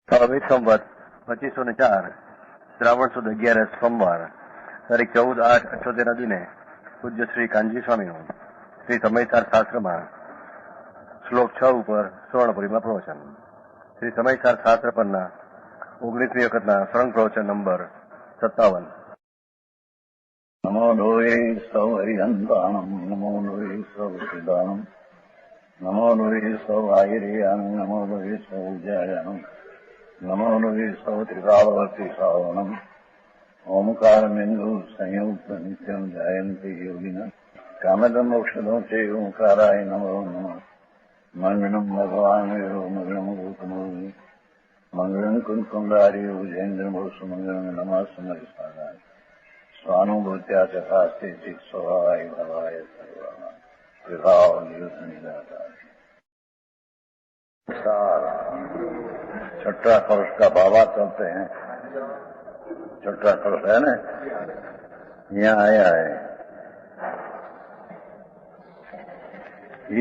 ભાવિક સંવત 2504 શ્રાવણ સુદ 11 સોમવાર તારીખ 14/8/78 દિને પૂજ્ય શ્રી કાનજી સ્વામીનું શ્રી સમયસાર શાસ્ત્રમાં શ્લોક 6 ઉપર સ્વર્ણપુરીમાં પ્રવચન. શ્રી સમયસાર શાસ્ત્ર પરના 19મી વખતના સ્વર્ણ પ્રવચન નંબર 57. નમો લોહી સૌ હરિહંતાણમ નમો લોહી સૌ સિદ્ધાણમ નમો લોહી સૌ આયર્યાન નમો લોહી સૌ જયાન નમો લોહી સૌ ત્રિકાવતી શ્રાવણમ ઓમકાર બિંદુ સંયુક્ત નિત્યમ જાયંતી યોગિના કામદમ મોક્ષદો છે ઓંકારાય નમો નમઃ. મંગળમ ભગવાન વિરો મંગળમ ગૌતમો મંગળમ કુંકુંડારી ઉજેન્દ્ર મોક્ષ મંગળમ નમઃ સમયસારાય સ્વાનુભૂત્યા ચકાસ્તે ચિત સ્વભાવાય ભવાય સર્વમાં વિભાવ નિયુત નિરાકાર. छठा कलश का बाबा चलते हैं. छठा कलश है ना, यहाँ आया है.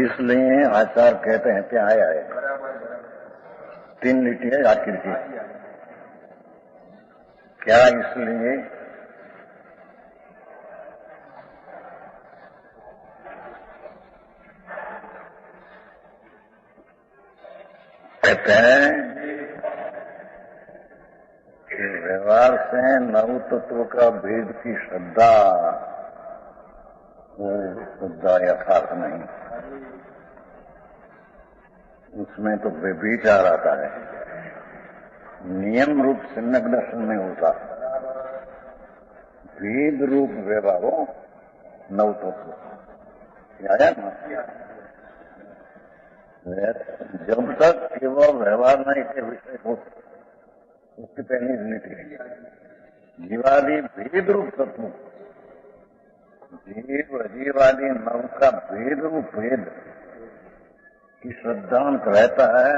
इसलिए आचार्य कहते हैं क्या आया है. 3 लिटी है आखिर की. क्या इसलिए कहते हैं कि व्यवहार से नव तत्व का भेद की श्रद्धा वो शुद्ध यथार्थ नहीं, उसमें तो व्यभिचार आता है. नियम रूप सम्यक दर्शन में होता, भेद रूप व्यवहार हो नव तत्व आया ना. जब तक केवल व्यवहार नहीं के विषय हो उसकी पहली नीति जीवादि भेद रूप तत्व, जीव अजीवादि नव का भेद रूप भेद की श्रद्धांत रहता है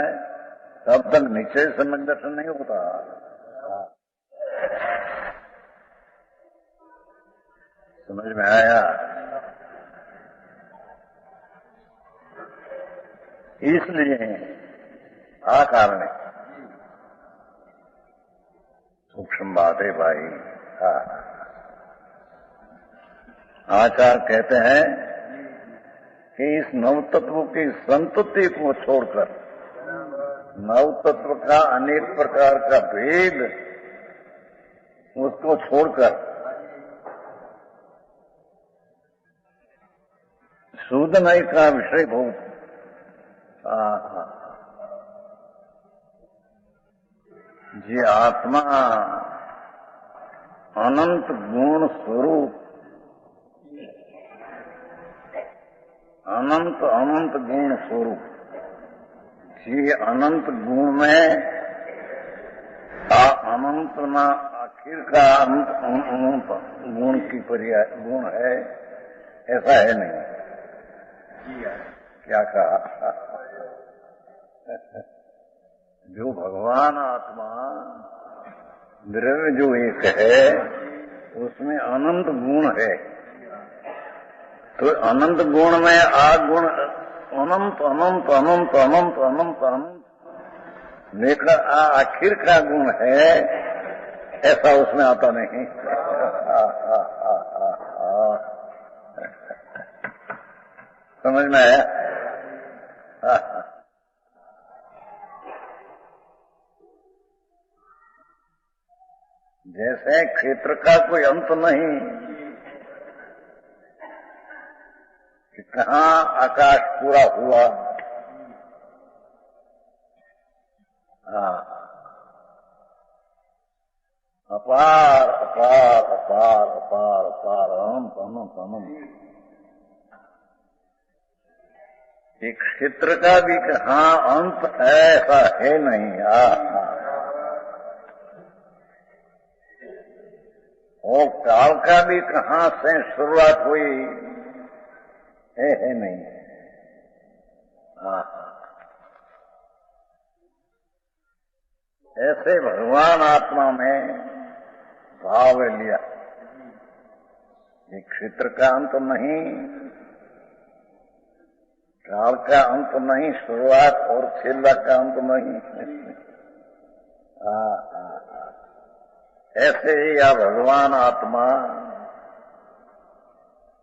तब तक निश्चय सम्यक दर्शन नहीं होता. समझ में आया. इसलिए आ कारण सूक्ष्म बात है भाई. आचार्य कहते हैं कि इस नव तत्व की संतति को छोड़कर नव तत्व का अनेक प्रकार का भेद उसको छोड़कर शुद्ध नई का विषय बहुत जी आत्मा अनंत गुण स्वरूप अनंत अनंत गुण स्वरूप जी अनंत गुण में अनंत ना आखिर का अंत अनंत गुण की पर्याय गुण है ऐसा है नहीं. क्या कहा. जो भगवान आत्मा द्रव्य जो एक है उसमें अनंत गुण है, तो अनंत गुण में आ गुण अनंत अनंत अनंत अनंत अनंत अनंत लेकर आखिर का गुण है ऐसा उसमें आता नहीं. समझ में आया. जैसे क्षेत्र का कोई अंत नहीं कि कहाँ आकाश पूरा हुआ. अपार अपार अपार अपार अपार अनंत अनंत अनंत. एक क्षेत्र का भी कहाँ अंत है ऐसा है नहीं. और काल का भी कहाँ से शुरुआत हुई है नहीं. ऐसे भगवान आत्मा में भाव लिया. एक क्षेत्र का अंत नहीं, काल का अंत नहीं, शुरुआत और छेला का अंत नहीं. ऐसे ही या भगवान आत्मा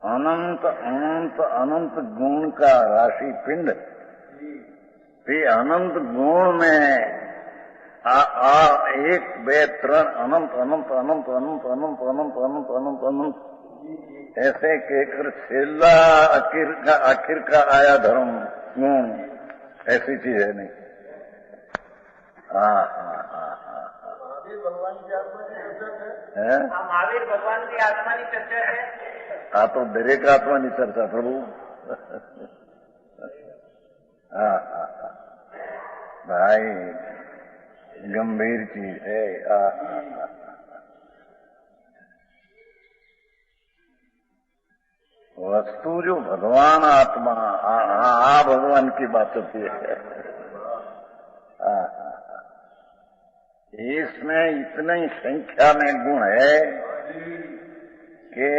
अनंत अनंत अनंत गुण का राशि पिंड, फिर अनंत गुण में एक बे त्रण अनंत अनंत अनंत अनंत अनंत अनंत अनंत अनंत अनंत ऐसे कहकर छेला आखिर का आया धर्म गुण, ऐसी चीज है नहीं। महावीर भगवान की आत्मा की चर्चा है। महावीर भगवान की आत्मा की चर्चा है। हाँ, तो दरेक आत्मा की चर्चा प्रभु। भाई गंभीर चीज है। वस्तु जो भगवान आत्मा, भगवान की बात होती है। इसमें इतनी संख्या में गुण है कि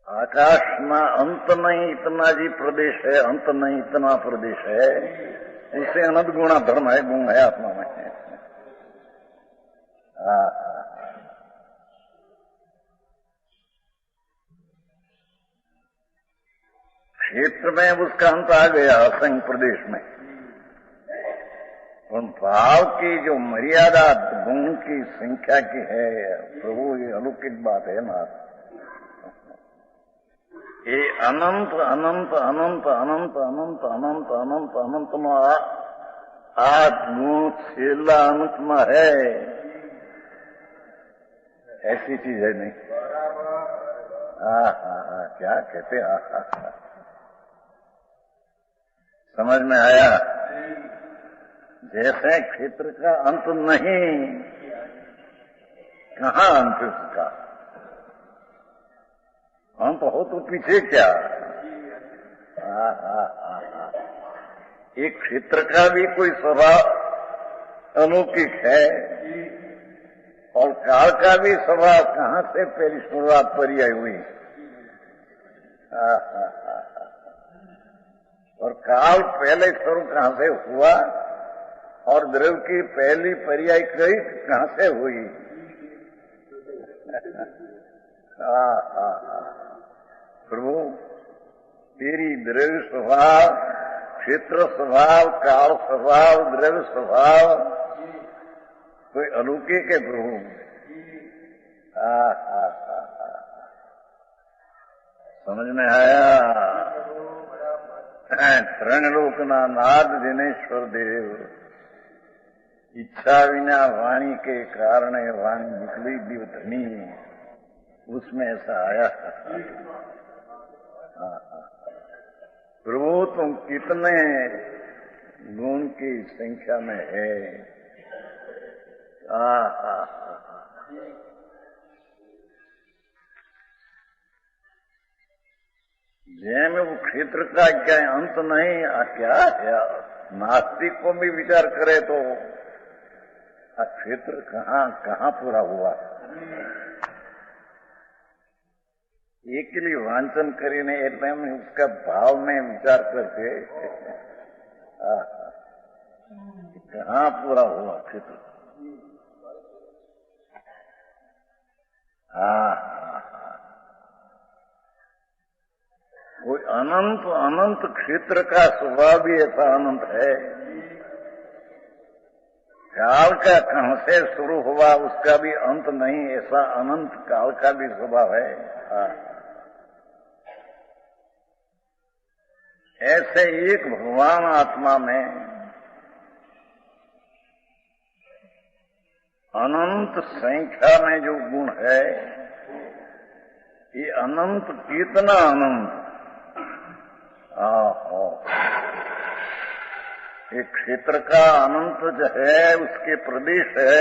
आकाश में अंत नहीं इतना जी प्रदेश है, अंत नहीं इतना प्रदेश है, उससे अनंत गुणा धर्म है, गुण है आत्मा में। क्षेत्र में उसका अंत आ गया असंख्य प्रदेश में, उन भाव की जो मर्यादा गुण की संख्या की है प्रभु, ये अलौकिक बात है ना। ये अनंत अनंत अनंत अनंत अनंत अनंत अनंत अनंत में गुण छेला अनंत में है, ऐसी चीज है नहीं। क्या कहते समझ में आया? जैसे क्षेत्र का अंत नहीं, कहाँ अंत उसका? अंत हो तो पीछे क्या? एक क्षेत्र का भी कोई स्वभाव अलौकिक है और काल का भी स्वभाव कहाँ से पहली शुरुआत पर्याय हुई। और काल पहले शुरू कहाँ से हुआ और द्रव्य की पहली पर्याय कहाँ से हुई? प्रभु तेरी द्रव्य स्वभाव, क्षेत्र स्वभाव, काल स्वभाव, द्रव्य स्वभाव कोई अलौकिक है प्रभु। समझ में आया? त्रणलोकना नाद दिनेश्वर देव, इच्छा विना वाणी के कारण वाणी निकली दिवधनी, उसमें ऐसा आया। प्रभु तुम कितने गुण की संख्या में है। जैसे वो क्षेत्र का क्या अंत नहीं, क्या है? नास्तिक को भी विचार करे तो क्षेत्र कहाँ पूरा हुआ? एक के लिए वांचन करीने એટલે उसका भाव में विचार करके कहाँ पूरा हुआ क्षेत्र? वो अनंत अनंत क्षेत्र का स्वभाव भी ऐसा अनंत है। काल का कहां से शुरू हुआ उसका भी अंत नहीं, ऐसा अनंत काल का भी स्वभाव है। ऐसे एक भगवान आत्मा में अनंत संख्या में जो गुण है, ये अनंत कितना अनंत। एक क्षेत्र का अनंत जो है उसके प्रदेश है,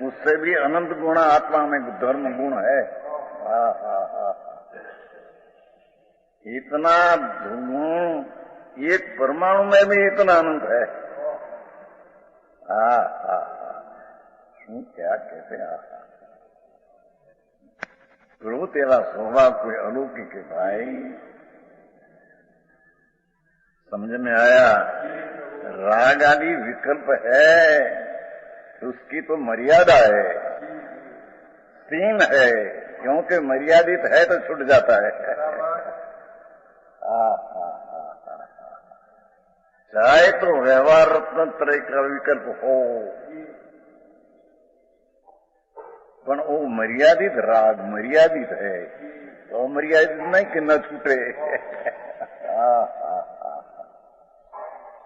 उससे भी अनंत गुण आत्मा में धर्म गुण है। इतना गुण एक परमाणु में भी इतना अनंत है। क्या कहते हैं? प्रभु तेरा स्वभाव कोई अलौकिक है भाई। समझ में आया? राग आदि विकल्प है, उसकी तो मर्यादा है, सीम है, क्योंकि मर्यादित है तो छूट जाता है। चाहे तो व्यवहार रत्न त्रय का विकल्प हो, पण वो मर्यादित राग मर्यादित है, तो मर्यादित नहीं कि न छूटे।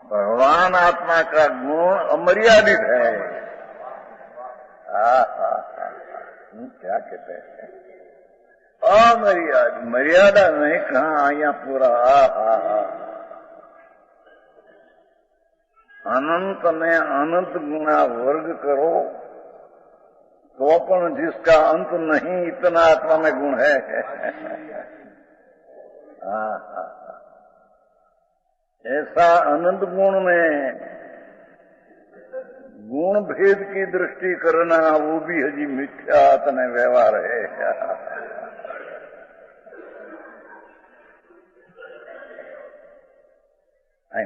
भगवान आत्मा का गुण अमर्यादित है। क्या कहते हैं? अमर्यादित, मर्यादा नहीं, कहाँ आया पूरा। अनंत में अनंत गुना वर्ग करो तो पण जिसका अंत नहीं, इतना आत्मा में गुण है। ऐसा अनंत गुण में गुण भेद की दृष्टि करना, वो भी हजी मिथ्या तने व्यवहार है।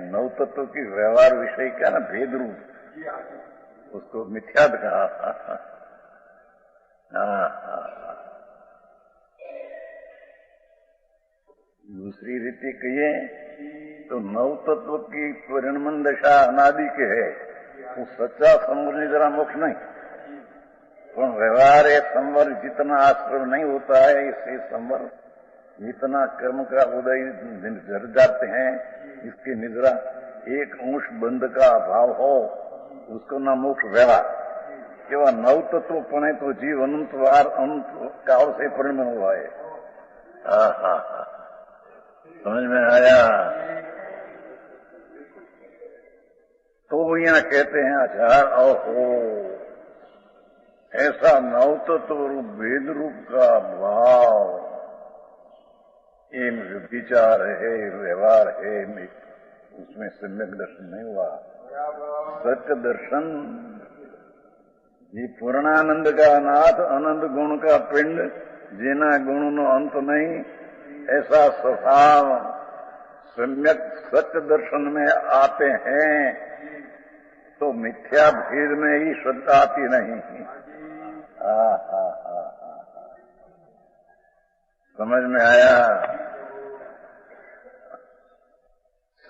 नौ तत्व की व्यवहार विषय क्या ना, भेद रूप, उसको मिथ्यात कहा। दूसरी रीति कहिए तो नौ तत्व की परिणमन दशा अनादि के है, वो सच्चा संवर जरा मोक्ष नहीं, पर व्यवहार है संवर जितना आश्रम नहीं होता है, इससे संवर जितना कर्म का उदय जर जाते हैं, इसकी निद्रा एक अंश बंध का अभाव हो, उसको न मोक्ष व्यवहार। केवल नौ तत्व पड़े तो जीव अनंत वार अनंत काल से परिणम हुआ है। समझ में आया? तो यहाँ कहते हैं आचार ओहो, ऐसा नौ तत्व रूप भेद रूप का भाव, ये विचार है, व्यवहार है, उसमें सम्यक दर्शन नहीं हुआ। सत्य दर्शन, ये पूर्णानंद का नाथ, अनंत गुण का पिंड, जिना गुण नो अंत नहीं, ऐसा स्वभाव सम्यक सत्य दर्शन में आते हैं तो मिथ्या भेद में ही श्रद्धा आती नहीं। समझ में आया?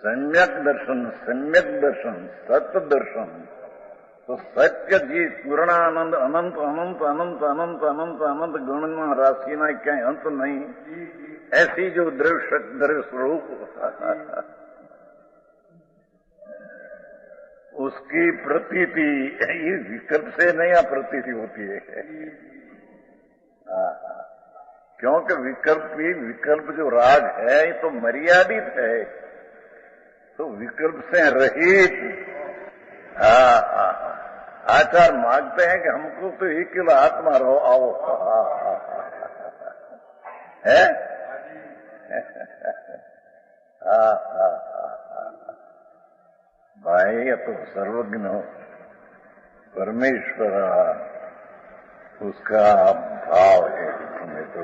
सम्यक दर्शन, सत्य दर्शन, तो सत्य जी पूर्णानंद अनंत अनंत अनंत अनंत अनंत अनंत गुण में राशि ना क्या अंत नहीं, ऐसी जो द्रव्य स्वरूप उसकी प्रतीति ये विकल्प से नहीं प्रतीति होती है। क्योंकि विकल्प जो राग है ये तो मर्यादित है, तो विकल्प से रहित। आचार मांगते हैं कि हमको तो एक किलो आत्मा रहो, आओ। है? भाई अब तो सर्वज्ञ हो परमेश्वर, उसका भाव है तुम्हें, तो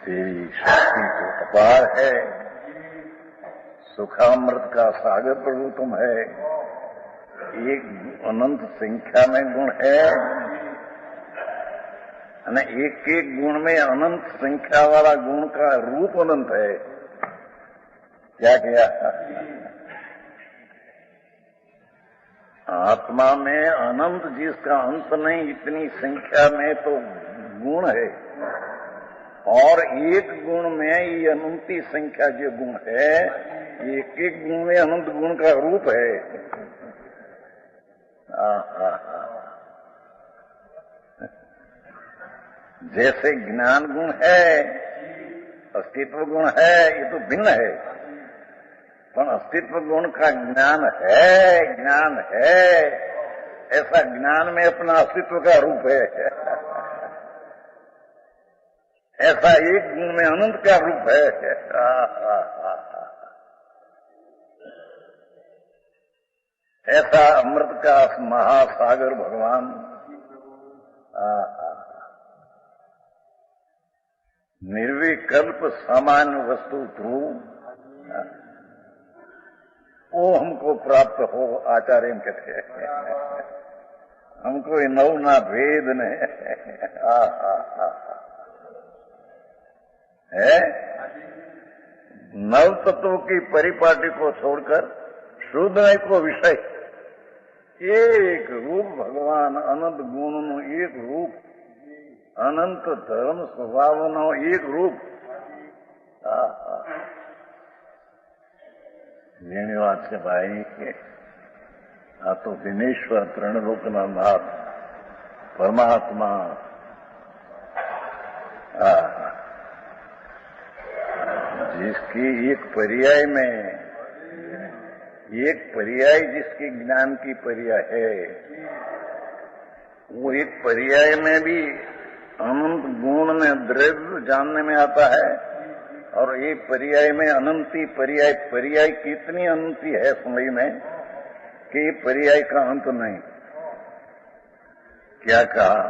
तेरी शक्ति तो अपार है, सुखामृत का सागर प्रभु तुम है, एक अनंत संख्या में गुण है, एक एक गुण में अनंत संख्या वाला गुण का रूप अनंत है। क्या किया? आत्मा में अनंत जिसका अंत नहीं, इतनी संख्या में तो गुण है, और एक गुण में ये अनंती संख्या जो गुण है, एक एक गुण में अनंत गुण का रूप है। जैसे ज्ञान गुण है, अस्तित्व गुण है, ये तो भिन्न है, पर अस्तित्व गुण का ज्ञान है, ऐसा ज्ञान में अपना अस्तित्व का रूप है। ऐसा एक गुण में अनंत का रूप है। ऐसा अमृत का महासागर भगवान निर्विकल्प सामान्य वस्तु ध्रुव, वो हमको प्राप्त हो आचार्य कहते हैं। हमको ये नव ना भेद ने है नव तत्व की परिपाटी को छोड़कर शुद्ध को विषय एक रूप भगवान अनंत गुण नो एक रूप अनंत धर्म स्वभाव नो एक रूप જેની વાત છે ભાઈ આ તો દિનેશ્વર ત્રણલોકના નાથ પરમાત્મા जिसकी एक पर्याय में एक पर्याय जिसकी ज्ञान की पर्याय है वो एक पर्याय में भी अनंत गुण में द्रव्य जानने में आता है और एक पर्याय में अनंती पर्याय पर्याय कितनी अनंती है समय में कि पर्याय का अंत नहीं। क्या कहा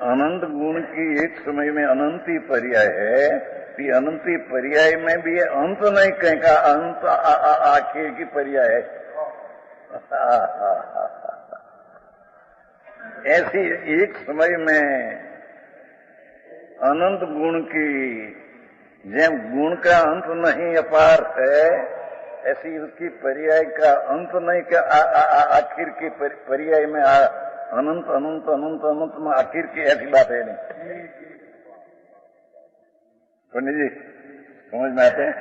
अनंत गुण की एक समय में अनंती पर्याय है कि अनंती पर्याय में भी अंत नहीं कहीं का अंत आखिर की पर्याय है। ऐसी एक समय में अनंत गुण की जैम गुण का अंत नहीं अपार है ऐसी उसकी पर्याय का अंत नहीं का आखिर की पर्याय में अनंत अनंत अनंत अनंत में आखिर की ऐसी बात है नहीं। पंडित जी समझ में आते हैं?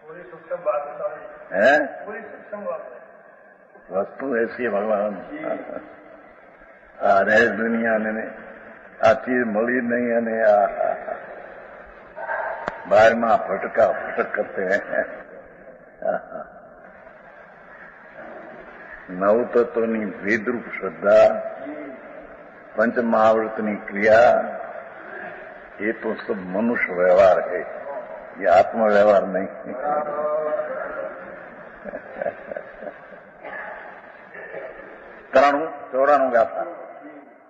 पूरी सूक्ष्म बात है पूरी सूक्ष्म बात वस्तु ऐसी है भगवान आ रहे दुनिया ने आ चीज मળી नहीं અને बाहर में फटका फटक करते हैं। नव तत्वनी वेदरूप श्रद्धा पंच महाव्रतनी क्रिया ये तो सब मनुष्य व्यवहार है, ये आत्म व्यवहार नहीं। ત્રાણું 94 ગાથા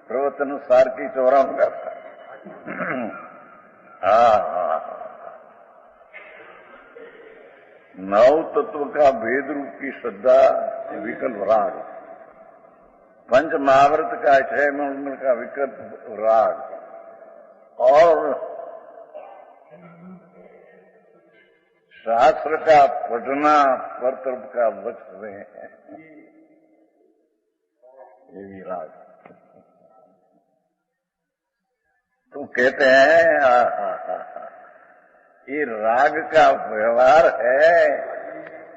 પ્રવચન સાર की 94 ગાથા। नव तत्व का भेद रूप की श्रद्धा विकल्प राग, पंच महाव्रत का 6 मंडल का विकल्प राग और शास्त्र का पढ़ना परतर्फ का लक्ष्य में ये भी राग। तो कहते हैं ये राग का व्यवहार है,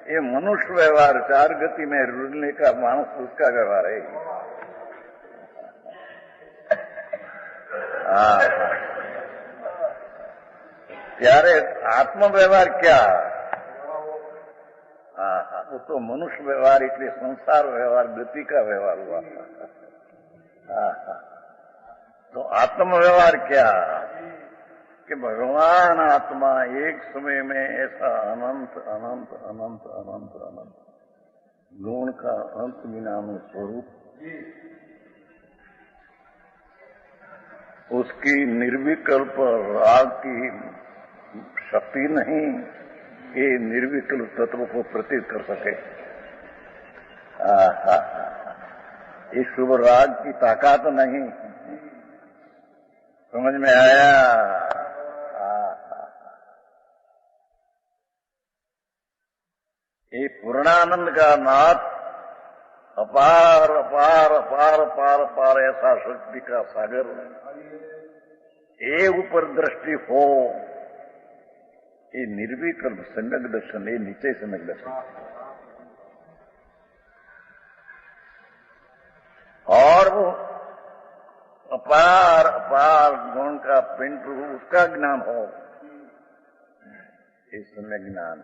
ये मनुष्य व्यवहार 4 गति में रुलने का मानस उसका व्यवहार है। त्यारे आत्म व्यवहार क्या? वो तो मनुष्य व्यवहार इसलिए संसार व्यवहार गति का व्यवहार हुआ। तो आत्म व्यवहार क्या कि भगवान आत्मा एक समय में ऐसा अनंत अनंत अनंत अनंत अनंत गुण का अंत विनाम स्वरूप, उसकी निर्विकल्प राग की शक्ति नहीं कि निर्विकल्प तत्व को प्रतीत कर सके। इस शुभ राग की ताकत नहीं। समझ में आया? ये पूर्णानंद का नाथ अपार अपार अपार अपार अपार ऐसा शक्ति का सागर, ये ऊपर दृष्टि हो, ये निर्विकल्प सम्यक दर्शन, ये नीचे सम्यक दर्शन। और वो अपार अपार गुण का पिंड उसका ज्ञान हो, ये सम्यक ज्ञान,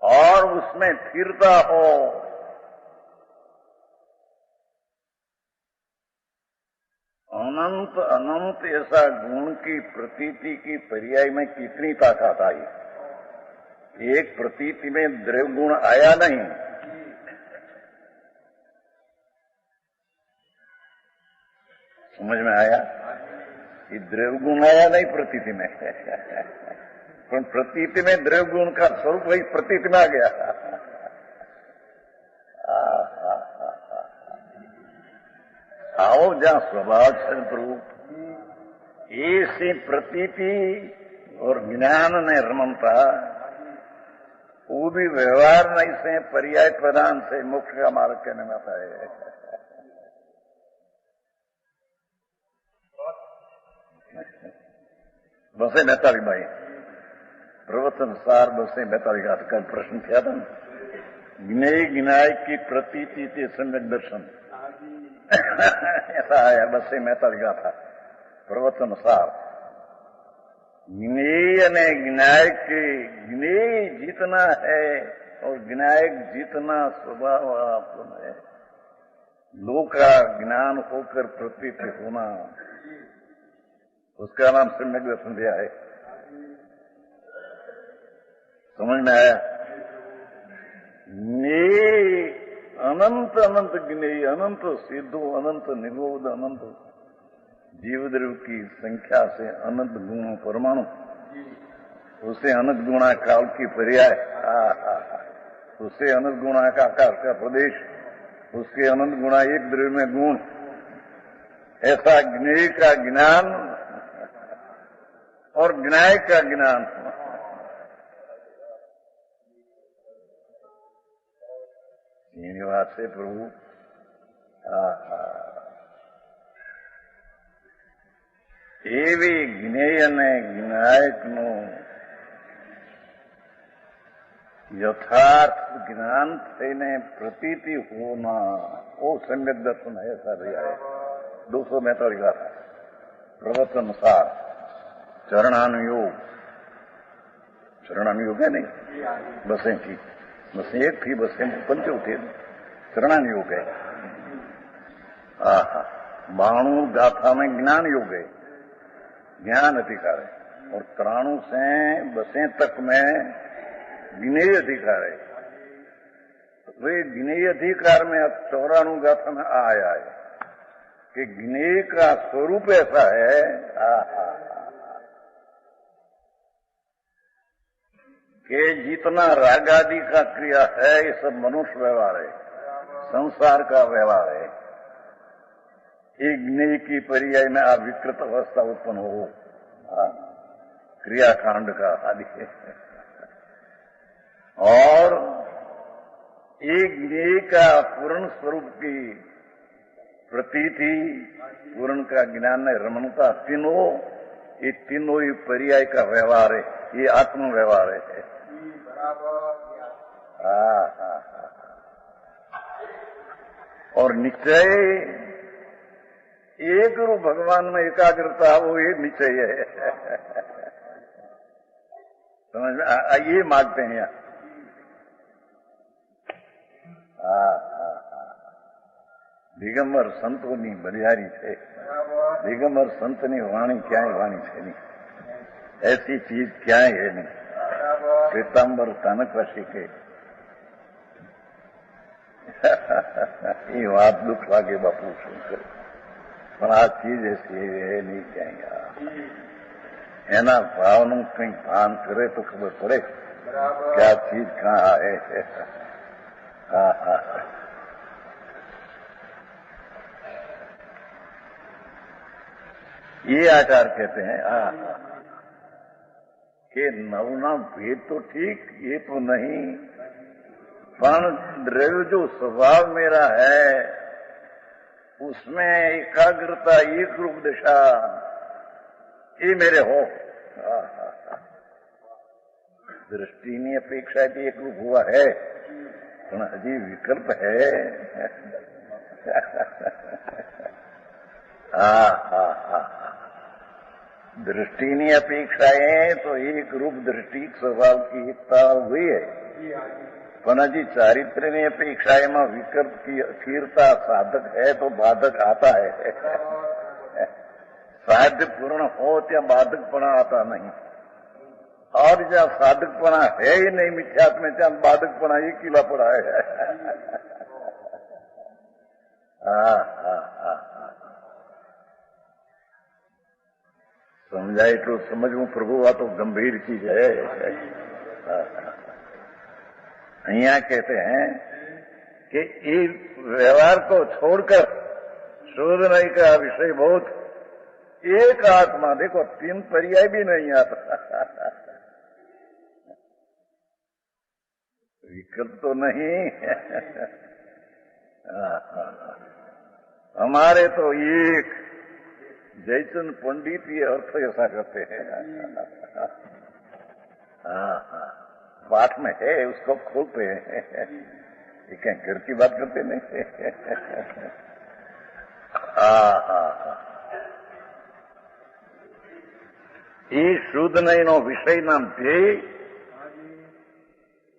और उसमें स्थिरता हो। अनंत अनंत ऐसा गुण की प्रतीति की पर्याय में कितनी ताकत आई। एक प्रतीति में द्रव्य गुण आया नहीं, समझ में आया? ये द्रव्य गुण आया नहीं प्रतीति में, पर प्रतीति में द्रव्य गुण का स्वरूप वही प्रतीति में आ गया। आओ जहां स्वभाव है प्रभु, ऐसी प्रतीति और ज्ञान ने रमनता, वो भी व्यवहार नहीं से पर्याय प्रदान से मोक्ष का मार्ग कहने में आता है। बसे 42 भाई प्रवचन सार बसे 42 का प्रश्न किया था, ज्ञेय ज्ञाय की प्रतीति से सम्यक दर्शन ऐसा आया। बसे 42 था प्रवचन सार। ज्ञेय ने ज्ञाय के, ज्ञेय जितना है और ज्ञायक जितना स्वभाव आपको है, लोक का ज्ञान होकर प्रतीत होना, उसका नाम सम्यक दर्शन दिया है। समझ में आया? ज्ञेय अनंत अनंत ज्ञेय, अनंत सिद्धो, अनंत निरोध, अनंत जीवद्रव्य की संख्या से अनंत गुण परमाणु, उससे अनंत गुणा काल की पर्याय, उससे अनंत गुणा का आकाश का प्रदेश, उसके अनंत गुणा एक द्रव्य में गुण, ऐसा ज्ञेय का ज्ञान और ज्ञाय का ज्ञान। श्रीनिवास से प्रभु एवी ज्ञेय ने ज्ञायक नो यथार्थ ज्ञान थઈને प्रतीति होना, वो सम्यक दर्शन है। ऐसा भी है 242 का प्रवचन सार। चरणानुयोग, चरणानुयोग है नहीं, बसें थी, बसें एक थी, बसें पंचो थे, चरणानुयोग है। बाणु गाथा में ज्ञान योग है, ज्ञान अधिकार है, और त्राणु से बसें तक में ज्ञेय अधिकार है। वे ज्ञेय अधिकार में अब 94 गाथा में आया है कि ज्ञेय का स्वरूप ऐसा है कि जितना राग आदि का क्रिया है ये सब मनुष्य व्यवहार है, संसार का व्यवहार है। एक ज्ञेय की पर्याय में अविकृत अवस्था उत्पन्न हो, क्रियाकांड का आदि है। और एक ज्ञेय का पूर्ण स्वरूप की प्रतीति, पूर्ण का ज्ञान है, रमणता, तीनों, ये तीनों ही पर्याय का व्यवहार है, ये आत्म व्यवहार है। और निश्चय एक रूप भगवान में एकाग्रता, वो ये निश्चय है। समझ में? ये मांगते हैं यहाँ। दिगंबर संतोनी बलिहारी थे, दिगंबर संतनी वाणी क्या है, वाणी है नहीं, ऐसी चीज क्या है नहीं। पीतांबर स्थानक वशी के ये बात दुख लागे बापू सुनकर, पर आ चीज ऐसी है नहीं क्या। एना भावનું કંઈક ભાન કરે તો ખબર પડે કે આ ચીજ કहाँ है। ये आचार कहते हैं कि नवना भेद तो ठीक, ये तो नहीं, पर द्रव्य जो स्वभाव मेरा है उसमें एकाग्रता, एक रूप दिशा, ये मेरे हो। दृष्टिની અપેક્ષાથી એક રૂપ हुआ है, પણ હજી વિકલ્પ है। दृष्टिની अपेक्षाएं तो एक रूप दृष्टि स्वभाव की एकता हुई है, પણ હજી ચારિત્ર્યની અપેક્ષાएं विकल्प की अस्थिरता साधक है तो बाधक आता है। साध्य पूर्ण हो त्या बाधकपणा आता नहीं, और जहाँ साधकपणा है ही नहीं मिथ्यात्व में, ત્યાં बाधकपणा ही किला पड़ा है। સમજાય એટલું સમજવું પ્રભુ, આ તો ગંભीर चीज है। અહીંયા कहते हैं कि ये व्यवहार को छोड़कर शोधने का विषय बहुत एक आत्मा, देखो 3 पर्याय भी नहीं आता। विकल्प तो नहीं। हमारे तो एक जयचंद पंडित ये अर्थ ऐसा करते हैं। पाठ में है, उसको खोलते हैं। ये क्या घर की बात करते नहीं? ये शुद्ध नहीं नो विषय नाम ध्येय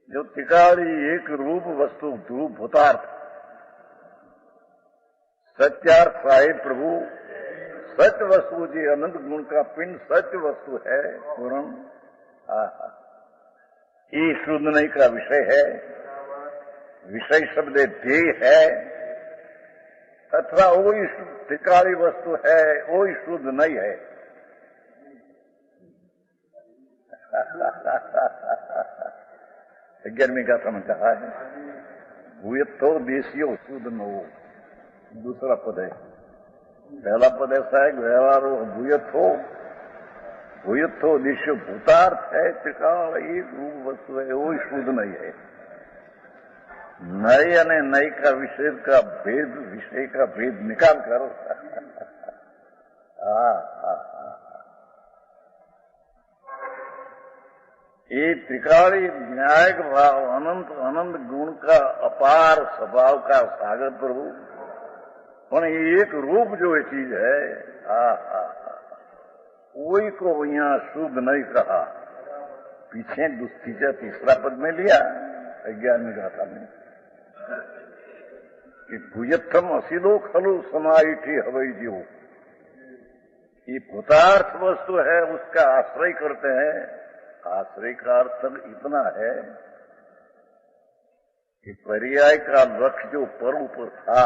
जो तिकाड़ी एक रूप वस्तु ध्रुव भूतार्थ सत्यार्थ साहिब प्रभु सत्य वस्तु जी अनंत गुण का पिंड सत्य वस्तु है पूर्ण। ये शुद्ध नहीं का विषय है, विषय शब्द ध्येय है, अथवा वही तिकाड़ी वस्तु है, वही शुद्ध नहीं है। 11वीं गाथा में कहा है भूयत्थो देशियो शुद्ध न हो, दूसरा पद है। पहला पद ऐसा है व्यवहारो भूयत्थो देशियो भूतार्थ है, त्रिकाल एक रूप वस्तु है, वो शुद्ध नहीं है। नए અને नई का विषय का भेद निकाल कर ये त्रिकाली न्यायिक भाव अनंत अनंत गुण का अपार स्वभाव का सागर प्रभु, पर एक रूप जो ये चीज है वही को यहाँ शुद्ध नहीं कहा। पीछे तीसरा पद में लिया 11वीं गाथा में कि भूयत्थम असिदो खलु समाइठी हवई जीव, ये भूतार्थ वस्तु है उसका आश्रय करते हैं। आश्रय का अर्थ इतना है कि पर्याय का लक्ष्य जो पर ऊपर था,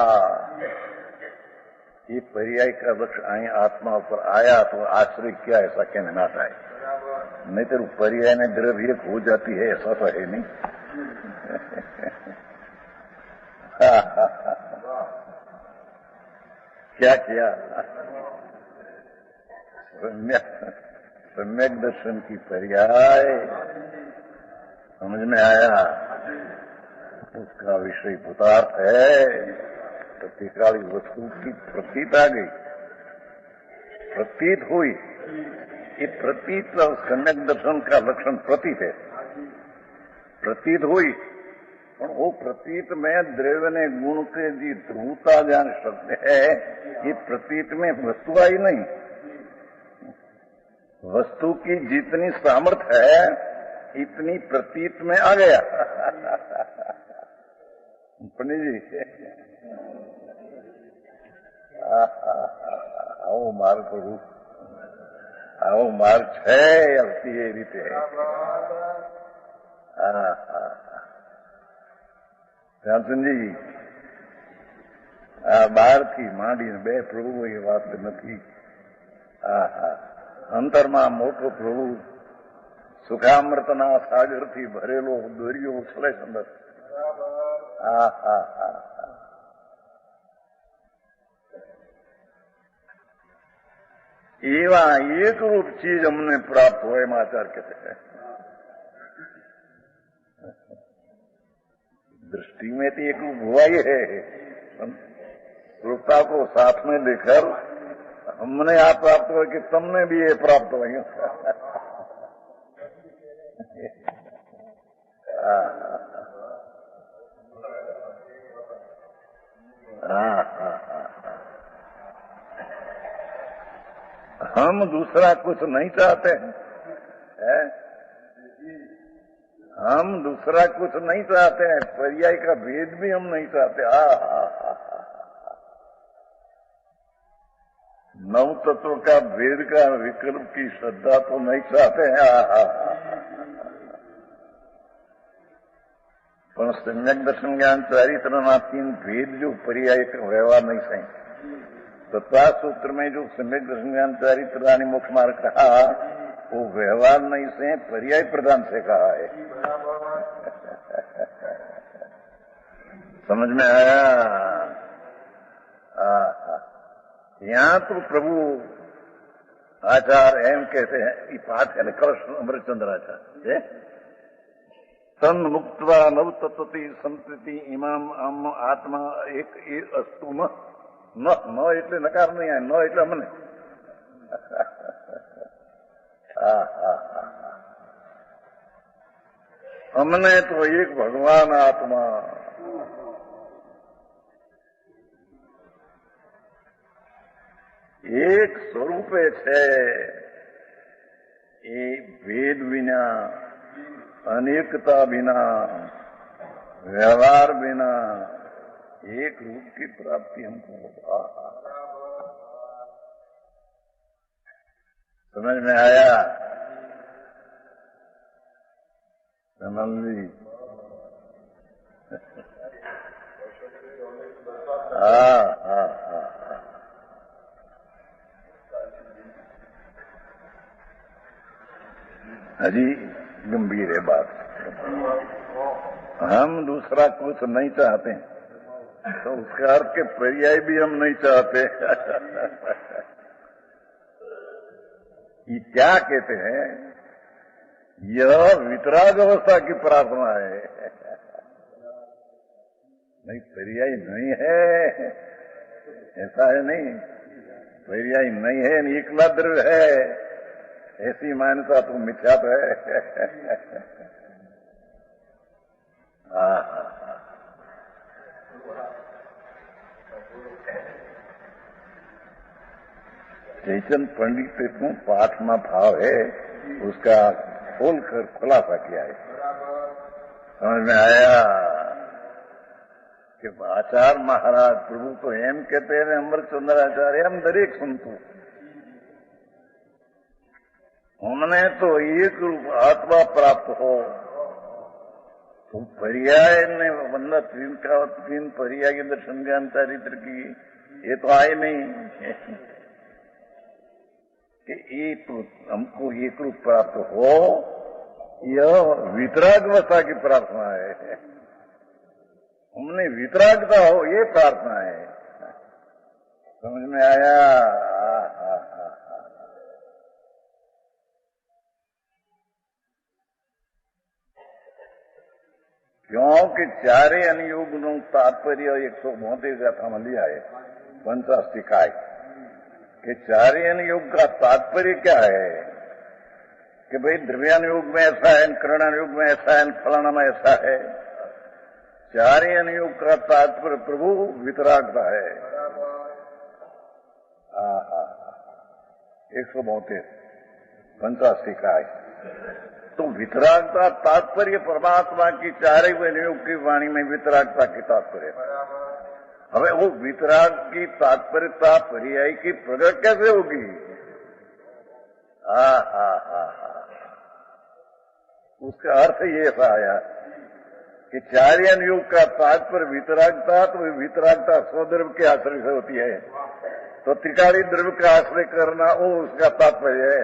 ये पर्याय का लक्ष्य आत्मा पर आया तो आश्रय क्या ऐसा कहने ना आए, नहीं तो पर्याय ने द्रव्य हो जाती है ऐसा तो है नहीं। क्या किया? सम्यक दर्शन की पर्याय समझ में आया, उसका विषय भूतार्थ है, तो त्रिकाली वस्तु की प्रतीत आ गई, प्रतीत हुई। ये प्रतीत सम्यक दर्शन का लक्षण प्रतीत है, प्रतीत हुई। और वो प्रतीत में द्रव्य ने गुण के जी ध्रुवता ज्ञान शब्द है, ये प्रतीत में वस्तु आई नहीं। वस्तु की जितनी सामर्थ्य है इतनी प्रतीत में आ गया। पंडित जी आओ मार करू, आओ मार છે આવતી એ રીતે। રામચંદ્રજી બહારથી માંડીને બે પ્રભુ એ વાત નથી। અંતરમાં મોટો પ્રભુ સુખામૃતના સાગરથી ભરેલો દોરીઓ ઉછળે અંદર। એવા એક રૂપ ચીજ અમને પ્રાપ્ત હોય એમ આચાર कहते हैं। दृष्टि में तो एक रूप हुआ ही है, रूपता को साथ में लेकर हमने आप प्राप्त हो कि तुमने भी ये प्राप्त हो। हम दूसरा कुछ नहीं चाहते हैं, हम दूसरा कुछ नहीं चाहते हैं, पर्याय का भेद भी हम नहीं चाहते। नव तत्व का भेद का विकल्प की श्रद्धा तो नहीं चाहते हैं। पर सम्यक दर्शन ज्ञान चरित्र 3 भेद जो पर्याय का व्यवहार नहीं सही, तत्वा सूत्र में जो सम्यक दर्शन चरित्राणि मोक्ष मार्ग कहा, वो व्यवहार नहीं से पर्याय प्रधान से कहा है। समझ में आया? यहां तो प्रभु आचार्य एम कहते हैं, ये पाठ है कृष्ण अमृतचंद्र आचार्य, तन मुक्त्वा नव तत्वति संतति इमाम आम आत्मा एक अस्तु न એટલે નકાર નહીં આવે, ન એટલે અમને અમને તો એક ભગવાન આત્મા, એક સ્વરૂપે છે, એ ભેદ વિના, अनेकता बिना, व्यवहार बिना एक रूप की प्राप्ति हमको होगा। समझ में आया? समझ ली? हाँ। अजी गंभीर है बात। हम दूसरा कुछ नहीं चाहते, तो उसका अर्थ के पर्याय भी हम नहीं चाहते। ये क्या कहते हैं? यह वितराग अवस्था की प्रार्थना है। नहीं, पर्याय नहीं है, ऐसा है नहीं, पर्याय नहीं है, एकला द्रव्य है, ऐसी मान्यता तो मिथ्या है। चैतन्य पंडित को पाठ में भाव है, उसका खोलकर खुलासा किया है। समझ में आया कि आचार्य महाराज प्रभु तो एम कहते हैं, अमृतचंद्र आचार्य हम दरेक सुनतो, हमने तो एक रूप आत्मा प्राप्त हो, तो पर्याय ने मतलब तीन पर्याय के दर्शन ज्ञान चरित्र की ये तो आए नहीं कि ये तो हमको एक रूप प्राप्त हो, यह वितरागवस्था की प्रार्थना है। हमने वितरागता हो, ये प्रार्थना है। समझ में आया? क्योंकि चारे अनुयोगों तात्पर्य 172 गाथा में लिया है, 50 सिखाए कि चारे अनुयोग का तात्पर्य क्या है कि भाई द्रव्यानुयोग में ऐसा है, करणानुयोग में ऐसा है, फलाना में ऐसा है। चारे अनुयोग का तात्पर्य प्रभु वितरागता है। 172 50 सिखाए। तो वितरागता तात्पर्य परमात्मा की चारे अनुयोग की वाणी में वितरागता की तात्पर्य। हमें वो वितराग की तात्पर्यता पर्याय की प्रकट कैसे होगी? उसका अर्थ ये ऐसा आया कि चारे अनुयोग का तात्पर्य वितरागता, तो वितरागता स्वद्रव्य के आश्रय से होती है, तो त्रिकाली द्रव्य का आश्रय करना वो उसका तात्पर्य है।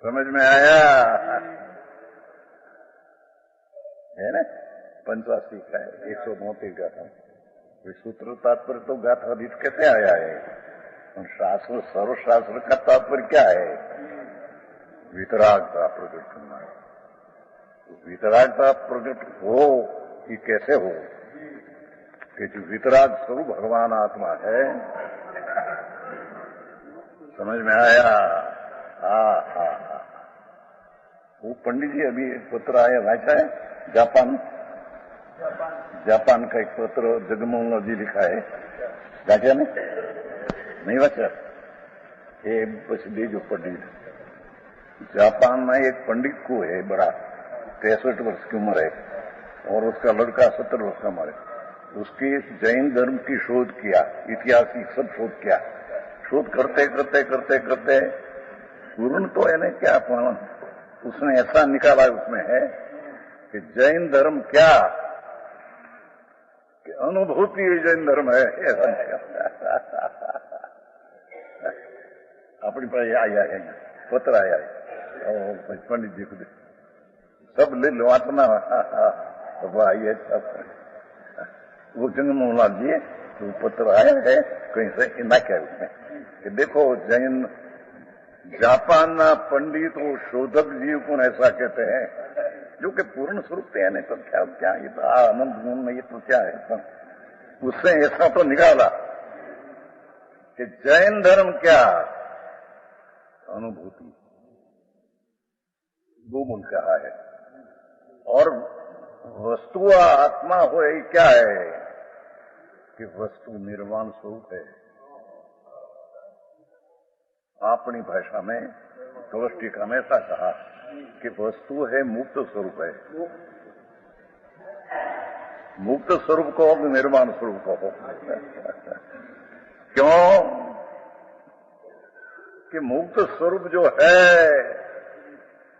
समझ में आया? है ना? 85 का है, 132 गाथा। सूत्र तात्पर्य तो गाथा अधिक कैसे आया है? शास्त्र सर्वशास्त्र का तात्पर्य क्या है? वितरागता प्रकट करना। वितरागता प्रकट हो कि कैसे हो कि जो वितराग स्वरूप भगवान आत्मा है। समझ में आया? वो पंडित जी अभी पत्र आया, वाचा है, जापान का एक पत्र जगमोहन जी लिखा है, वाचा नहीं वाचा? ये बस जो पंडित जापान में एक पंडित को है, बड़ा 63 वर्ष की उम्र है, और उसका लड़का 70 वर्ष का उम्र है। उसकी जैन धर्म की शोध किया, इतिहास की सब शोध किया। शोध करते करते करते करते पूर्ण तो है नहीं क्या, उसने ऐसा निकाला उसमें है कि जैन धर्म क्या, कि अनुभूति जैन धर्म है अपनी पास आया है पत्र आया है पंडित जी को सब ले लो आत्मा आइए सब वो जंगमोहनलाल जी तो पत्र आया है कहीं से ना क्या उसमें कि देखो जैन जापान पंडित और शोधक जीव को ऐसा कहते हैं जो कि पूर्ण स्वरूप है नहीं तो क्या क्या ये तो आनंद गुण में ये तो क्या है तो उससे ऐसा तो निकाला कि जैन धर्म क्या अनुभूति दो मूल कहा है और वस्तु आत्मा हो क्या है कि वस्तु निर्वाण स्वरूप है। अपनी भाषा में कवष्टिका में ऐसा कहा कि वस्तु है मुक्त स्वरूप है। मुक्त स्वरूप को हो निर्वाण स्वरूप को हो क्यों कि मुक्त स्वरूप जो है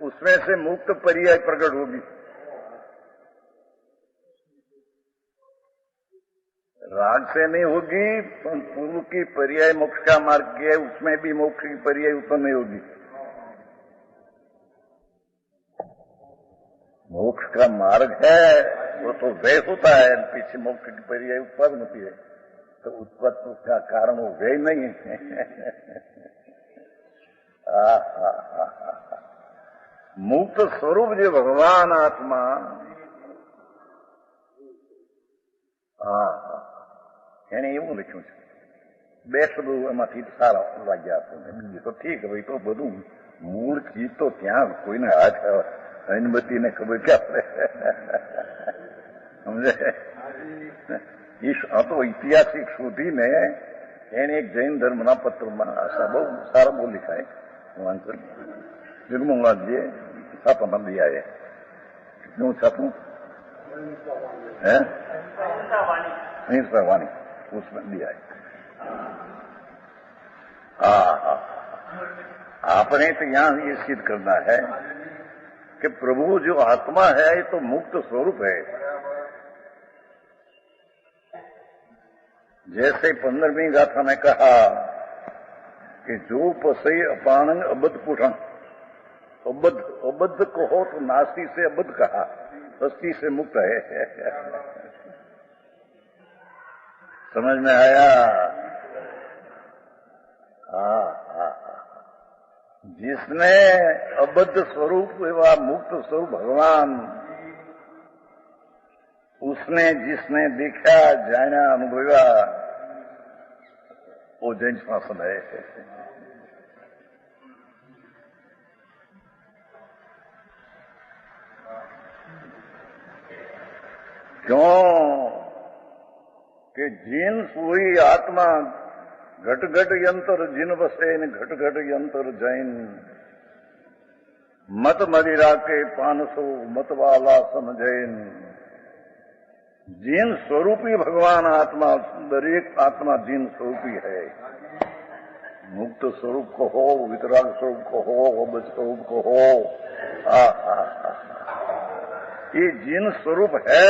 उसमें से मुक्त पर्याय प्रकट होगी। राग से नहीं होगी पूर्व की पर्याय मोक्ष का मार्ग है उसमें भी मोक्ष की पर्याय उत्पन्न नहीं होगी। मोक्ष का मार्ग है वो तो व्यय होता है पीछे मोक्ष की पर्याय उत्पन्न होती है तो उत्पत्ति का कारण वो व्यय नहीं है मुक्त स्वरूप जो भगवान आत्मा એને એવું લખ્યું છે બે શબ્દો એમાંથી સારા લાગ્યા આપણને બીજું તો ઠીક હવે તો બધું મૂળ ચીજ તો ત્યાં કોઈને હાથ અનુમતિને ખબર ક્યાં પડે સમજે આ તો ઐતિહાસિક શોધીને એને એક જૈન ધર્મના પત્રમાં બહુ સારા બહુ લખાય વાંચન જગમોહનલાલજીએ છાપામાં લઈ આવ્યા શું છાપું હે અહિંસા વાણી उसमें दिया है। आपने तो यहां ये सिद्ध करना है कि प्रभु जो आत्मा है ये तो मुक्त स्वरूप है। जैसे 15वीं गाथा में कहा कि जो पसई अपानंग अबद्ध पुषण अबद्ध कहो तो नास्ती से अबद्ध कहा अस्थि से मुक्त है। समझ में आया? जिसने अबद्ध स्वरूप एवं मुक्त स्वरूप भगवान उसने जिसने देखा जाना अनुभवा वो जैन शासन है। क्यों कि जिन सोई आत्मा घट घट यंत्र जिन बसे घट घट यंत्र जैन मत मदिरा के 500 मत वाला सन जैन जिन स्वरूपी भगवान आत्मा दरेक आत्मा जिन स्वरूपी है। मुक्त स्वरूप को हो वितराग स्वरूप को हो अबद्ध स्वरूप को हो ये जिन स्वरूप है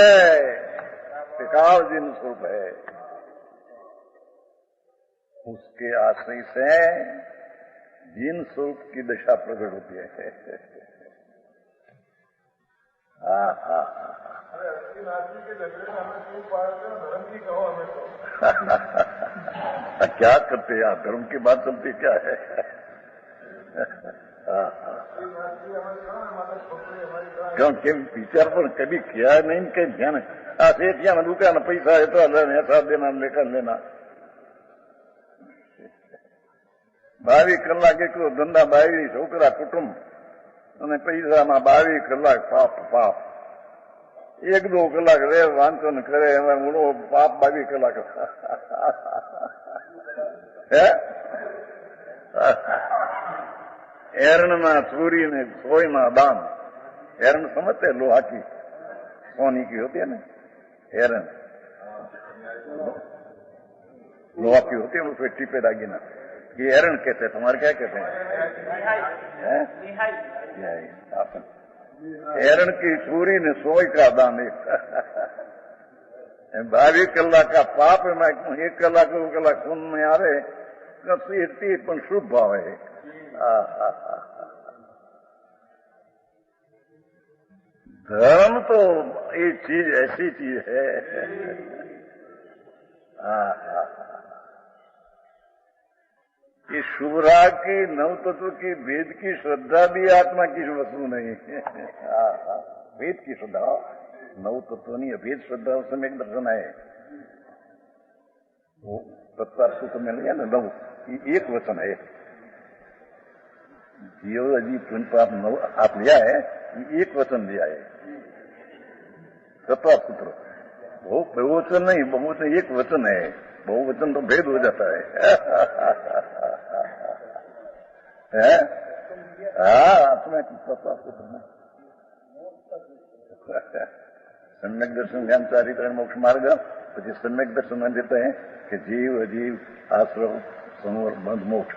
टिकाव जिन स्वरूप है उसके आश्रय से जिन स्वरूप की दशा प्रकट होती है। क्या करते यार धर्म की बात चलती क्या है? क्योंकि विचार पर कभी किया नहीं कहीं ध्यान ત્યાં દુકાન પૈસા એટલા ऐसा देना लेकर लेना 22 કલાક એકલો ધંધા 22 છોકરા કુટુંબ અને પૈસામાં 22 કલાક પાપ પાપ 1-2 કલાક રે વાંચન કરે એમાં મૂળો પાપ 22 કલાક હે એરણમાં ચોરીને સોયમાં દાન એરણ સમજते लोहा की सोनी की होती है ना एरन लोहा की होती है उसमें टीपे दागीना ये एरन कहते हैं। तुम्हारे क्या कहते हैं? एरन की चोरी ने सोई का दान 22 કલાક પાપ એમાં 1 કલાક 2 કલાક ખૂનમાં આવે તે પણ શુભ ભાવે. धर्म तो ये चीज ऐसी चीज है. ये शुभराग की नव तत्व की वेद की श्रद्धा भी आत्मा की वस्तु नहीं है. वेद की श्रद्धा नव तत्व नहीं है. वेद श्रद्धा उसमें एक दर्शन है. वो तत्व में लिया ना नव, ये एक वचन है. जीव अजीब पुण्य पाप नव आप लिया है, ये एक वचन लिया है. तत्वसूत्र बहुवचन नहीं, बहुवचन एक वचन है. बहुवचन तो भेद हो जाता है. आत्मा की तत्वसूत्र में सम्यक दर्शन ज्ञान चारित्र मोक्ष मार्ग. પછી सम्यक दर्शन में देते हैं कि जीव अजीव आश्रम संवर बंध मोक्ष.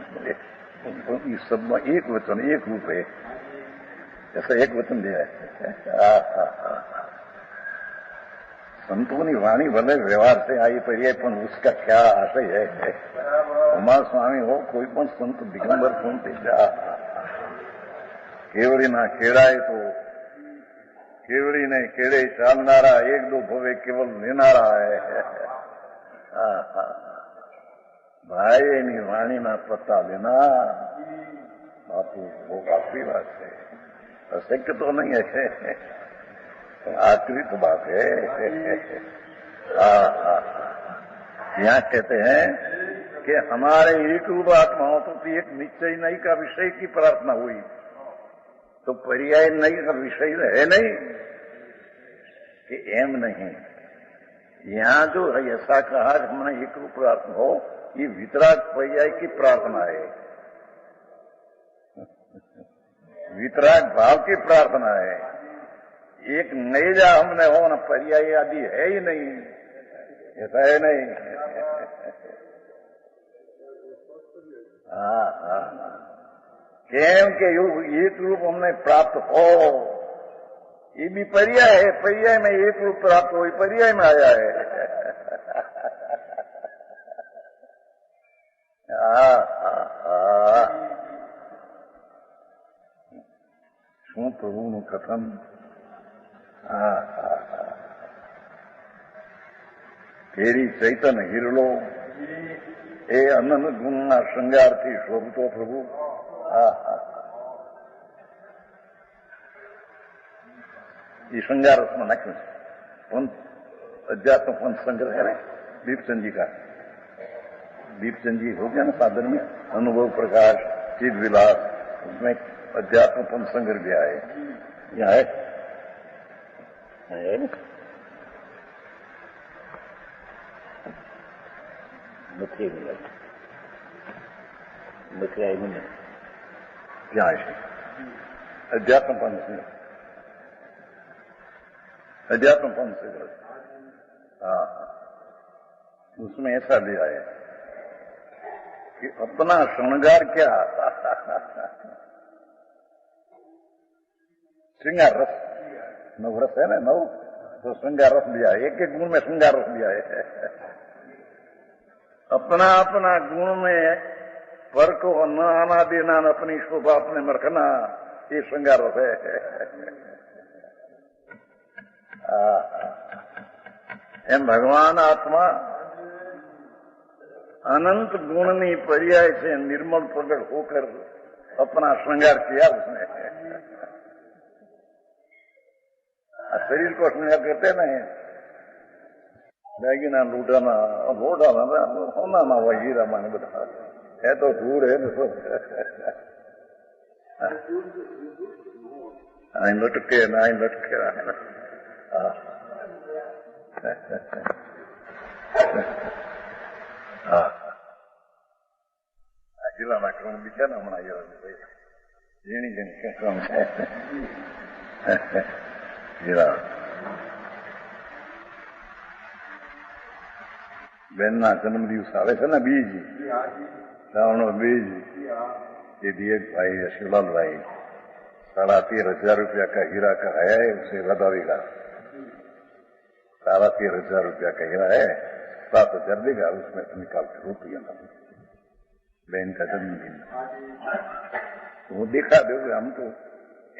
इस सब में एक वचन एक रूप है. ऐसा एक वचन दिया है. संतों की वाणी भले व्यवहार से आई पर्याय पण उसका क्या आशय है. उमा स्वामी हो कोई पण संत दिगंबर सुनते जा. केवड़ी ना केड़ाए तो केवड़ी ने केड़े चालनारा एक दो भवे केवल लेनारा है. भाई ની વાણીના પત્તા લેના બાપુ वो काफी बात है. अशक्य तो नहीं है, आकृत बात है. यहाँ कहते हैं कि हमारे एक रूप आत्माओं तो एक निश्चय नहीं का विषय की प्रार्थना हुई तो पर्याय नहीं का विषय है नहीं कि एम नहीं. यहाँ जो है ऐसा कहा कि हमने एक रूप प्रार्थना हो, ये वितराग पर्याय की प्रार्थना है. वितराग भाव की प्रार्थना है. एक नैजा हमने हो ना पर्याय आदि है ही नहीं. ऐसा है नहीं. केम के एक रूप हमने प्राप्त हो, ये भी पर्याय है. पर्याय में एक रूप प्राप्त हो, पर्याय में आया है. શું પ્રભુનું કથન. તેરી ચૈતન હિરલો એ અનંત ગુણના શૃંગારથી શોભતો પ્રભુ. ये श्रृंगार रस में नाख्યું છે. पंथ अध्यात्म पंथ संग्रह है दीपचंद जी का. दीपचंद जी हो गया ना साधन में अनुभव प्रकाश चिद विलास, उसमें अध्यात्म पंथ संग्रह भी आए. यहाँ है નથી આવ્યું ને क्या है अध्यात्म पंथ से. अध्यात्म पंथ से उसमें ऐसा दिया है कि अपना श्रृंगार क्या श्रृंगार रस नव रस है ना. नव तो श्रृंगार रस दिया है. एक एक गुण में श्रृंगार रस दिया है. अपना अपना गुण में पर को न आना देना न अपनी शोभा अपने में रखना, ये श्रृंगार रस है. एम भगवान आत्मा अनंत गुणनी पर्याय से निर्मल प्रकट होकर अपना श्रृंगार किया उसने. शरीर को श्रृंगार करते नहीं. बैगिना लूटाना होना ना वही हीरा माने बता है तो दूर है ना. लटके ना लटके જિલ્લાના ક્રમ બીજા ને હમણાં જેની જેની ક્રમ છે જિલ્લા બેનના જન્મદિવસ આવે છે ને બીજ શ્રાવણનો બીજ ये दिए भाई शिवलाल भाई 13,500 रुपया का हीरा का है, उसे लदावेगा 13,000 रुपया कह रहा है, 7,000 देगा, उसमें से निकाल के रुपया बहन का जन्मदिन वो दिखा दोगे, हम तो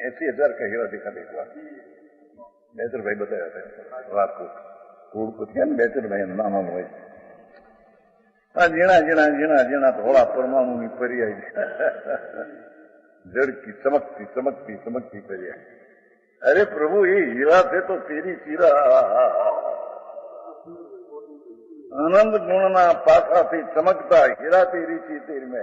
80,000 कह रहा दिखा देगा। बेहतर भाई बताया था रात को कूड़ को थी बेहतर भाई नाना भाई जीना जीना जीना जीना थोड़ा परमाणु की परी आई जड़ की चमकती चमकती चमकती परी आई। अरे प्रभु ये हीरा थे तो तेरी चीरा आनंद गुणना पासा थी चमकता हीरा तेरी चीतेर में।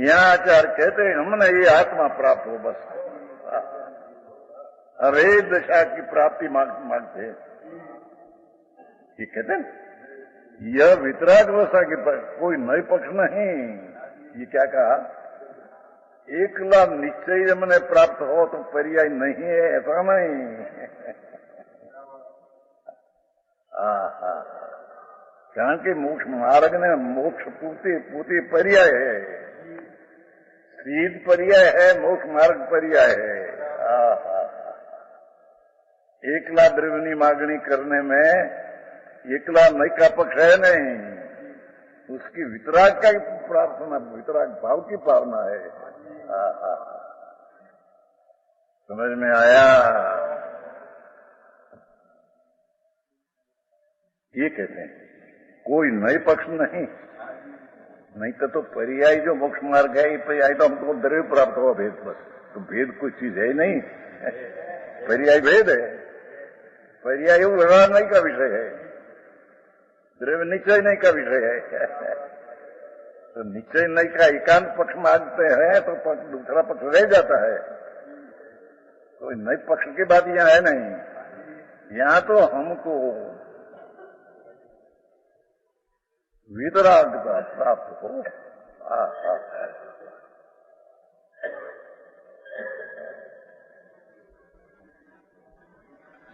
यहाँ आचार्य कहते हैं हमने ये आत्मा प्राप्त हो, बस हरे दशा की प्राप्ति मांगते हैं। ये कहते हैं यह वितराग दशा की कोई नए पक्ष नहीं। ये क्या कहा, एकला निश्चय मैंने प्राप्त हो तो पर्याय नहीं है, ऐसा नहीं। कारण के मोक्ष मार्ग ने मोक्ष पूर्ति पर्याय है, सीध पर्याय है, मोक्ष मार्ग पर्याय है। एकला द्रव्यनी मांगनी करने में एकला नई का पक्ष है नहीं, उसकी वितराग का ही प्रार्थना, वितराग भाव की भावना है। समझ में आया? ये कहते हैं कोई नए पक्ष नहीं तो पर्याय जो मोक्ष मार्ग है, ये पर्याय तो हमको द्रव्य प्राप्त हुआ भेद, बस तो भेद कोई चीज है ही नहीं। पर्याय भेद है, पर्याय वो व्यवहार नहीं का विषय है, द्रव्य निश्चय नहीं का विषय है। तो निश्चय नहीं का एकांत पक्ष मांगते हैं तो दूसरा पक्ष रह जाता है। कोई नए पक्ष की बात यहाँ है नहीं, यहाँ तो हमको वितरागता प्राप्त हो।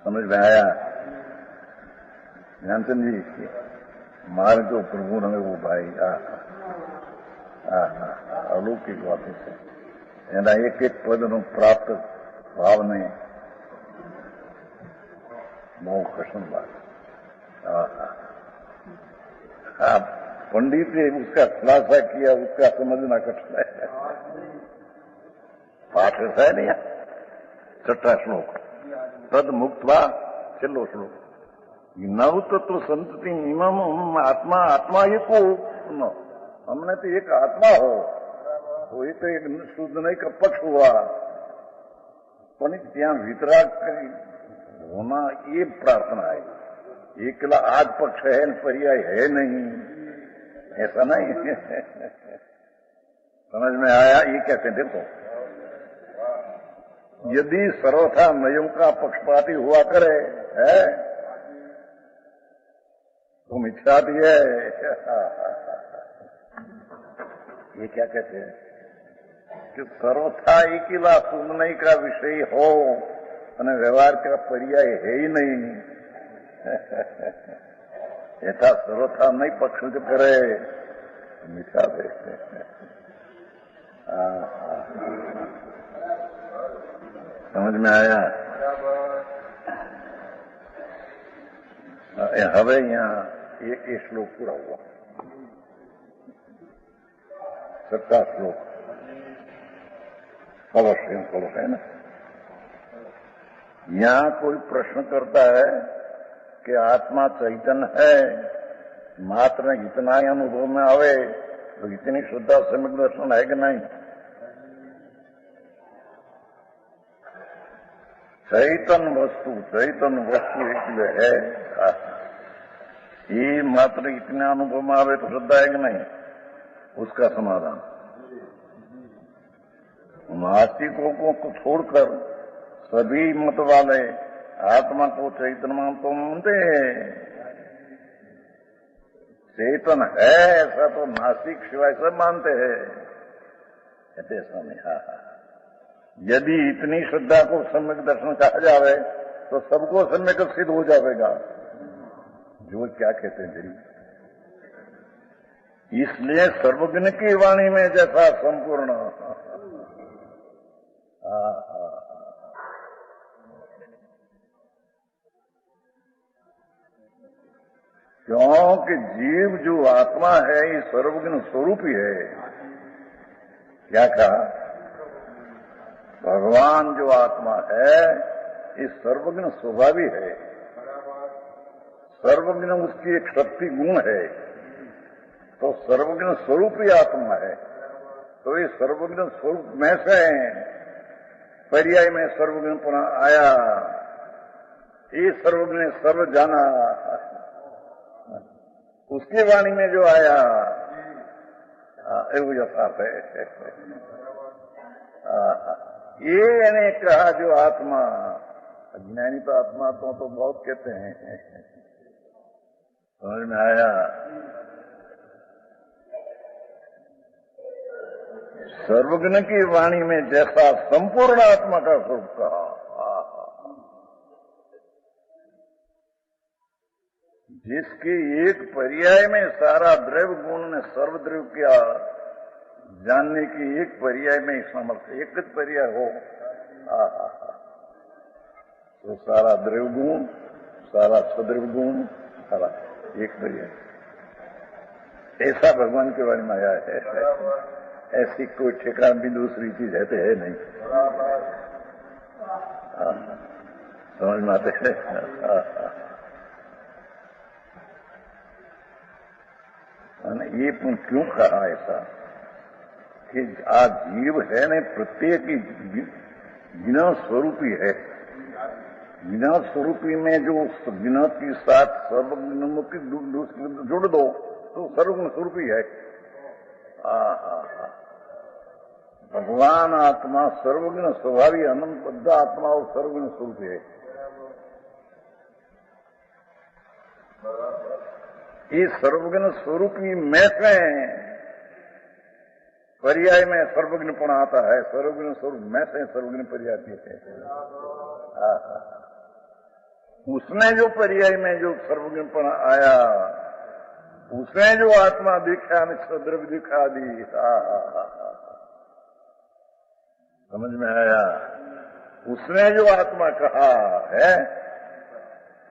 समझ में आया? ध्यानचंद जी मार्ग जो प्रभु ने वो भाई अलौकिक बातों से एना एक एक पद नु प्राप्त भाव ने बहुत कष्ट बात। पंडित ने उसका खुलासा किया, उसका समझना कठिन है। पाठ है नहीं, 6ठा श्लोक तद मुक्तवा छेल्लो श्लोक नव तत्व संतति इमाम आत्मा आत्मा एक हो, हमने तो एक आत्मा हो, तो ये तो एक शुद्ध नहीं का पक्ष हुआ, पर ત્યાં वितराग होना ये प्रार्थना है। एकला आद पक्ष है, पर्याय है नहीं, ऐसा नहीं। समझ में आया? ये कहते हैं देखो, यदि सर्वथा नयों का पक्षपाती हुआ करे है तो मिथ्या भी है। ये क्या कहते हैं कि सर्वथा एकला सुनने का विषय हो અને व्यवहार का पर्याय है ही नहीं। ऐसा सर्वथा नहीं पक्ष जो करे मिथ्या है। समझ में आया? હવે यहाँ एक श्लोक पूरा हुआ, 6ठा श्लोक अवश्य है ना। यहाँ कोई प्रश्न करता है कि आत्मा चैतन्य है, मात्र इतना ही अनुभव में आवे तो इतनी श्रद्धा सम्यक दर्शन है कि नहीं? चैतन्य वस्तु इसलिए है, ये मात्र इतने अनुभव में आवे तो श्रद्धा है कि नहीं? उसका समाधान नास्तिकों को छोड़कर सभी मत वाले आत्मा को चैतन्य मानते मानते चेतन है ऐसा तो नास्तिक शिवाय सब मानते हैं। कहते ऐसा नहीं। यदि इतनी श्रद्धा को सम्यक दर्शन कहा जावे तो सबको सम्यक सिद्ध हो जाएगा। जो क्या कहते हैं जी, इसलिए सर्वज्ञ की वाणी में जैसा संपूर्ण क्योंकि जीव जो आत्मा है ये सर्वज्ञ स्वरूप ही है। क्या कहा? भगवान जो आत्मा है ये सर्वज्ञ स्वभावी है, सर्वज्ञ उसकी एक शक्ति गुण है, तो सर्वज्ञ स्वरूप ही आत्मा है। तो ये सर्वज्ञ स्वरूप में से पर्याय में सर्वज्ञ पुनः आया, ये सर्वज्ञ सर्व जाना, उसकी वाणी में जो आया वो यथार्थ है। ये ने कहा जो आत्मा, अज्ञानी तो आत्मा तो बहुत कहते हैं, समझ में आया? सर्वज्ञ की वाणी में जैसा संपूर्ण आत्मा का स्वरूप कहा, जिसके एक पर्याय में सारा द्रव्य गुण ने सर्वद्रव्य किया, जानने की एक पर्याय में समर्थ, एक पर्याय हो तो सारा द्रव्य गुण, सारा सद्रव्य गुण, सारा एक पर्याय। ऐसा भगवान के बारे में आया है। ऐसी कोई ठिकाना भी दूसरी चीज है तो है नहीं। समझ में आते हैं? ये क्यों कहा ऐसा कि आज जीव है न, प्रत्येक ज्ञान स्वरूपी है। ज्ञान स्वरूपी में जो ज्ञान के साथ सर्वज्ञ की जुड़ दो तो सर्वज्ञ स्वरूपी है। भगवान आत्मा सर्वज्ञ स्वभावी अनंत बद्ध आत्मा और सर्वज्ञ स्वरूप है। ये सर्वज्ञ स्वरूपी में से पर्याय में सर्वज्ञपण आता है, सर्वज्ञ स्वरूप में से सर्वज्ञ पर्याय है। उसमें जो पर्याय में जो सर्वज्ञपण आया, उसमें जो आत्मा दिखा, द्रव्य दिखा दी, समझ में आया? उसमें जो आत्मा कहा है,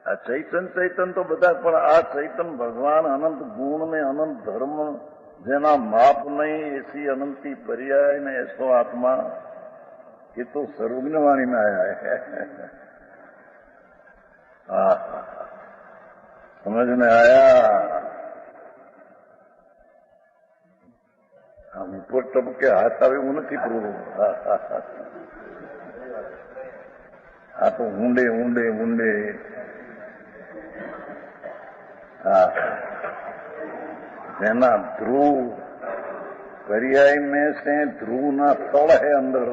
चैतन तो बता, पर आ चैतन भगवान अनंत गुण में अनंत धर्म जेना माप नहीं, ऐसी अनंती पर्याय में ऐसो आत्मा, ये तो सर्वज्ञ वाणी में आया है। समझ में आया? हम ऊपर टप के हाथ आवे वो नहीं प्रभु, तो ऊंडे ऊंडे ऊंडे जेना ध्रुव पर्याय में से ध्रुव ना तल है अंदर,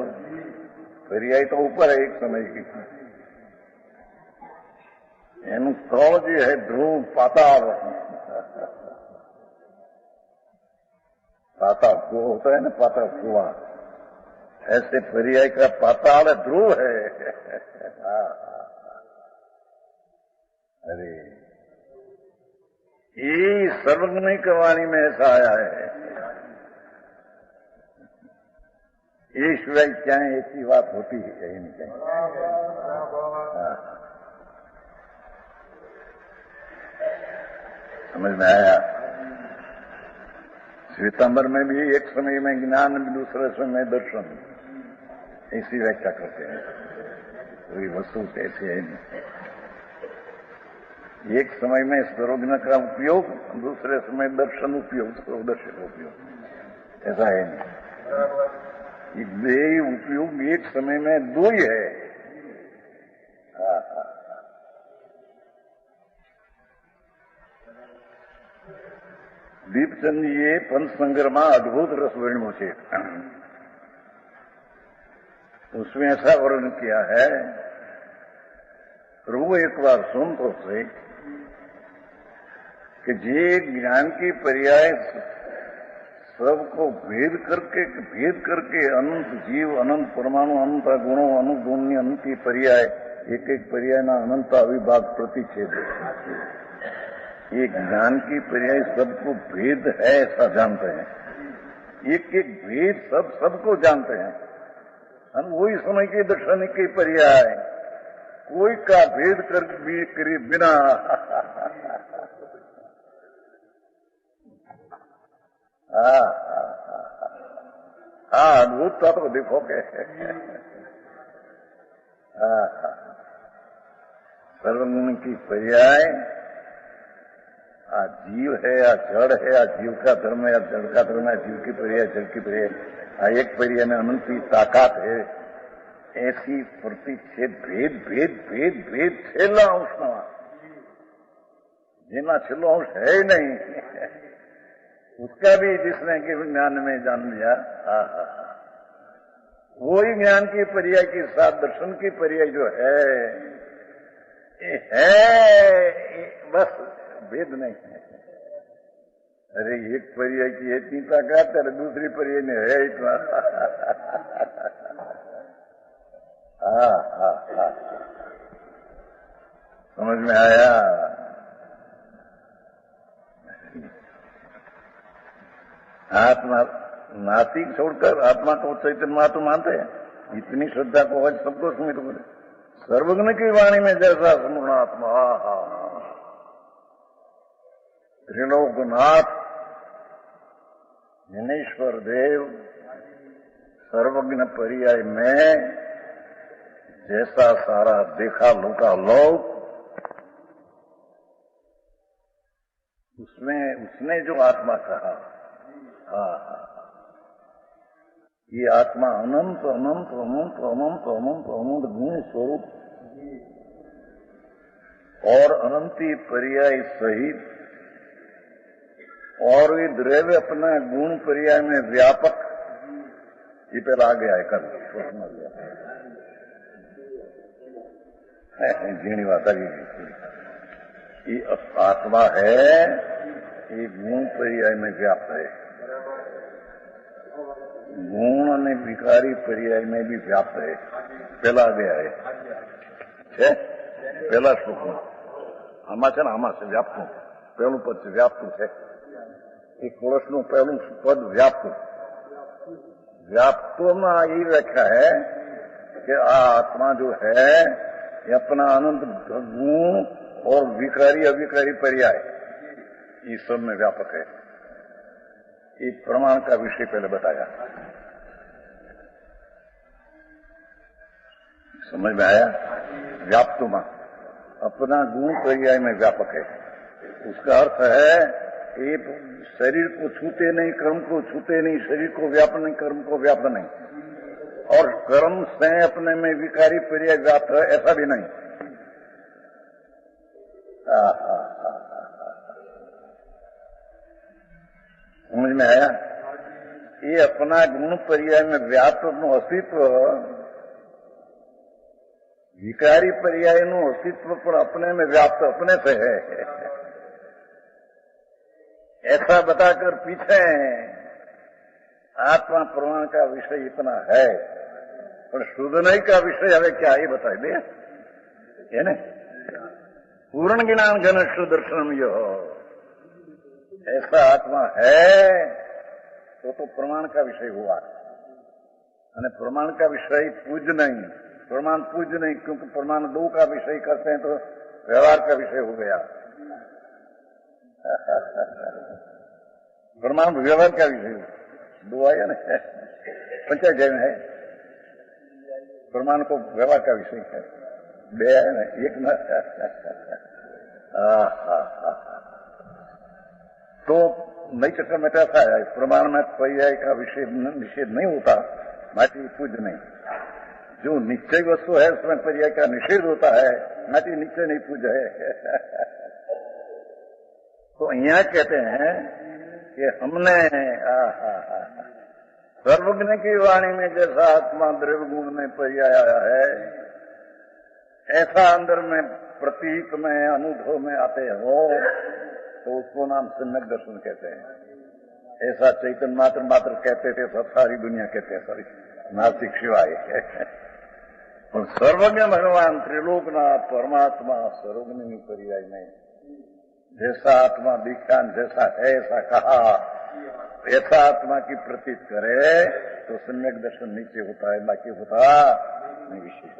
पर्याय तो ऊपर है एक समय की, एनु तल जो है ध्रुव पाताल, पाताल कुआ होता है ना, पाताल कुआ, ऐसे पर्याय का पाताल ध्रुव है। अरे ये सर्वज्ञ की वाणी में ऐसा आया है। ये शिवाय क्या ऐसी बात होती है कहीं नहीं कहीं। समझ में आया? श्वेतांबर में भी एक समय में ज्ञान, दूसरे समय दर्शन, ऐसी व्याख्या करते हैं। कोई वस्तु ऐसी है नहीं। एक समय में सर्वज्ञ का उपयोग, दूसरे समय दर्शन उपयोग, सर्वदर्शन उपयोग, ऐसा है नहीं। ये उपयोग एक समय में दो ही है। दीपचंद ये पंचसंग्रमा अद्भुत रस वर्णन से, उसमें ऐसा वर्णन किया है, प्रभु एक बार सुन तो से कि जे ज्ञान की पर्याय सबको भेद करके अनंत जीव, अनंत परमाणु, अनंत गुणों, अनंत गुणी, अनंत पर्याय, एक एक पर्याय ना अनंत अविभाग प्रतिच्छेद। ये ज्ञान की पर्याय सबको भेद है ऐसा जानते हैं, एक एक भेद सबको जानते हैं। हम वही समय के दर्शन के पर्याय कोई का भेद कर भी करे बिना अद्भुत तत्व दिखोगे। सर्वगुण की पर्याय जीव है या जड़ है या जीव का धर्म है या जड़ का धर्म है, जीव की पर्याय जड़ की पर्याय, एक पर्याय में अनंत की ताकत है। ऐसी प्रतिच्छेद भेद भेद भेद भेद छेला अंश नवा जिना छेलो अंश है ही नहीं, उसका भी जिसने कि ज्ञान में जान लिया, वही ज्ञान की पर्याय के साथ दर्शन की पर्याय जो है ये है, बस भेद नहीं है। अरे एक पर्याय की इतनी ताकत है, दूसरी पर्याय में है इतना। समझ में आया? आत्मा नास्तिक छोड़कर आत्मा को चैतन्य महात्मा मानते हैं। इतनी श्रद्धा को आज सबको सुमित बोले सर्वज्ञ की वाणी में जैसा समूर्ण आत्मा, त्रिलोकनाथ ज्ञानेश्वर देव सर्वज्ञ पर्याय में जैसा सारा देखा लूटा लोक, उसमें उसने जो आत्मा कहा, ये आत्मा अनंत अनंत अनंत अनंत अनंत अनंत गुण स्वरूप और अनंती पर्याय सहित, और ये द्रव्य अपना गुण पर्याय में व्यापक, ये पहले आ गया है कल प्रश्न जीणी बात ये आत्मा है, ये गुण पर्याय में व्याप्त है, गुण અને विकारी पर्याय में भी व्याप्त है। पहला आ गया है पहला श्लोक में आमा છે ને આમાં છે વ્યાપ્તું, પહેલું પદ છે વ્યાપ્તું છે। એક કોરસનું પહેલું પદ વ્યાપ્તું, व्याप्तों यही व्याख्या है कि आत्मा जो है ये अपना अनंत गुण और विकारी अविकारी पर्याय इस सब में व्यापक है। ये प्रमाण का विषय पहले बताया, समझ में आया? व्याप्तुमा अपना गुण पर्याय में व्यापक है। उसका अर्थ है ये शरीर को छूते नहीं, कर्म को छूते नहीं, शरीर को व्याप्त नहीं, कर्म को व्याप्त नहीं, और कर्म से अपने में विकारी पर्याय व्याप्त है, ऐसा भी नहीं। समझ में आया? ये अपना गुण पर्याय में व्याप्त अस्तित्व विकारी पर्याय નું अस्तित्व पर अपने में व्याप्त अपने से है, ऐसा बताकर पीछे आत्मा प्रमाण का विषय इतना है, पर शुद्धनय का विषय हमें क्या ही बताए दे, है ना? पूर्ण ज्ञान घन दर्शन यो ऐसा आत्मा है तो प्रमाण का विषय हुआ। અને प्रमाण का विषय पूज्य नहीं, प्रमाण पूज्य नहीं, क्योंकि प्रमाण दो का विषय करते हैं तो व्यवहार का विषय हो गया। प्रमाण व्यवहार का विषय दो आया ना, पंचायत में है प्रमाण को व्यवहार का विषय है, बे है ना, एक न। तो नई चक्कर में कैसा है, प्रमाण में पर्याय का विषय निषेध नहीं होता, माटी पूज्य नहीं। जो निश्चय वस्तु है उसमें पर्याय का निषेध होता है, माटी निश्चय नहीं पूज्य है। तो यहाँ कहते हैं कि हमने सर्वज्ञ की वाणी में जैसा आत्मा द्रव्य गुण में पर्याय आया है, ऐसा अंदर में प्रतीक में अनुभव में आते हो तो उसको नाम सम्यक दर्शन कहते हैं। ऐसा चैतन्य मात्र मात्र कहते थे, सब सारी दुनिया कहते हैं, सारी नास्तिक शिवाय। और सर्वज्ञ भगवान त्रिलोकनाथ परमात्मा सर्वज्ञ पर्याय में जैसा आत्मा दिखा, जैसा है ऐसा कहा, ऐसा आत्मा की प्रतीत करे तो सम्यक दर्शन नीचे होता है, बाकी होता नहीं विशेष।